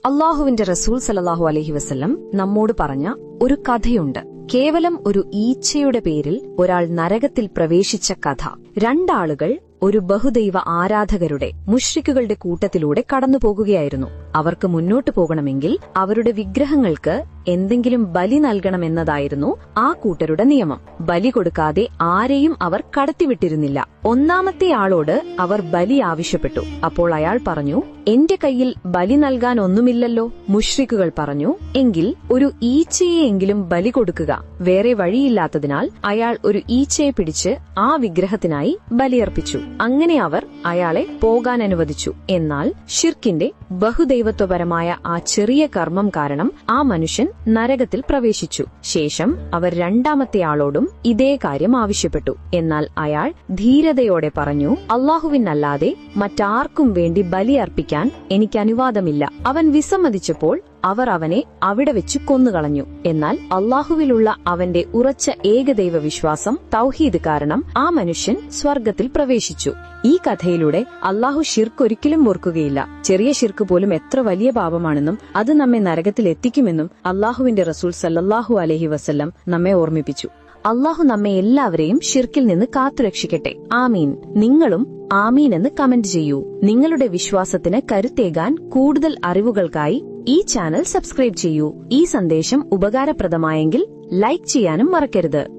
അള്ളാഹുവിന്റെ റസൂൽ സല്ലല്ലാഹു അലൈഹി വസല്ലം നമ്മോട് പറഞ്ഞ ഒരു കഥയുണ്ട്. കേവലം ഒരു ഈച്ചയുടെ പേരിൽ ഒരാൾ നരകത്തിൽ പ്രവേശിച്ച കഥ. രണ്ടാളുകൾ ഒരു ബഹുദൈവ ആരാധകരുടെ മുശ്രിക്കുകളുടെ കൂട്ടത്തിലൂടെ കടന്നുപോകുകയായിരുന്നു. അവർക്ക് മുന്നോട്ടു പോകണമെങ്കിൽ അവരുടെ വിഗ്രഹങ്ങൾക്ക് എന്തെങ്കിലും ബലി നൽകണമെന്നതായിരുന്നു ആ കൂട്ടരുടെ നിയമം. ബലി കൊടുക്കാതെ ആരെയും അവർ കടത്തിവിട്ടിരുന്നില്ല. ഒന്നാമത്തെ ആളോട് അവർ ബലി ആവശ്യപ്പെട്ടു. അപ്പോൾ അയാൾ പറഞ്ഞു, എന്റെ കയ്യിൽ ബലി നൽകാൻ ഒന്നുമില്ലല്ലോ. മുശ്രിക്കുകൾ പറഞ്ഞു, എങ്കിൽ ഒരു ഈച്ചയെയെങ്കിലും ബലി കൊടുക്കുക. വേറെ വഴിയില്ലാത്തതിനാൽ അയാൾ ഒരു ഈച്ചയെ പിടിച്ച് ആ വിഗ്രഹത്തിനായി ബലിയർപ്പിച്ചു. അങ്ങനെ അവർ അയാളെ പോകാൻ അനുവദിച്ചു. എന്നാൽ ഷിർക്കിന്റെ ബഹുദൈവത്വപരമായ ആ ചെറിയ കർമ്മം കാരണം ആ മനുഷ്യൻ നരകത്തിൽ പ്രവേശിച്ചു. ശേഷം അവർ രണ്ടാമത്തെ ആളോടും ഇതേ കാര്യം ആവശ്യപ്പെട്ടു. എന്നാൽ അയാൾ ധീരതയോടെ പറഞ്ഞു, അള്ളാഹുവിനല്ലാതെ മറ്റാർക്കും വേണ്ടി ബലി അർപ്പിക്കാൻ എനിക്ക് അനുവാദമില്ല. അവൻ വിസമ്മതിച്ചപ്പോൾ അവർ അവനെ അവിടെ വെച്ച് കൊന്നുകളഞ്ഞു. എന്നാൽ അള്ളാഹുവിലുള്ള അവന്റെ ഉറച്ച ഏകദൈവ വിശ്വാസം തൗഹീദ് കാരണം ആ മനുഷ്യൻ സ്വർഗത്തിൽ പ്രവേശിച്ചു. ഈ കഥയിലൂടെ അള്ളാഹു ഷിർക്ക് ഒരിക്കലും ഓർക്കുകയില്ല. ചെറിയ ഷിർക്ക് പോലും എത്ര വലിയ പാപമാണെന്നും അത് നമ്മെ നരകത്തിൽ എത്തിക്കുമെന്നും അള്ളാഹുവിന്റെ റസൂൽ സല്ലല്ലാഹു അലൈഹി വസല്ലം നമ്മെ ഓർമ്മിപ്പിച്ചു. അള്ളാഹു നമ്മെ എല്ലാവരെയും ഷിർക്കിൽ നിന്ന് കാത്തുരക്ഷിക്കട്ടെ. ആമീൻ. നിങ്ങളും ആമീൻ എന്ന് കമന്റ് ചെയ്യൂ. നിങ്ങളുടെ വിശ്വാസത്തിന് കരുത്തേകാൻ കൂടുതൽ അറിവുകൾക്കായി ഈ ചാനൽ സബ്സ്ക്രൈബ് ചെയ്യൂ. ഈ സന്ദേശം ഉപകാരപ്രദമായെങ്കിൽ ലൈക്ക് ചെയ്യാനും മറക്കരുത്.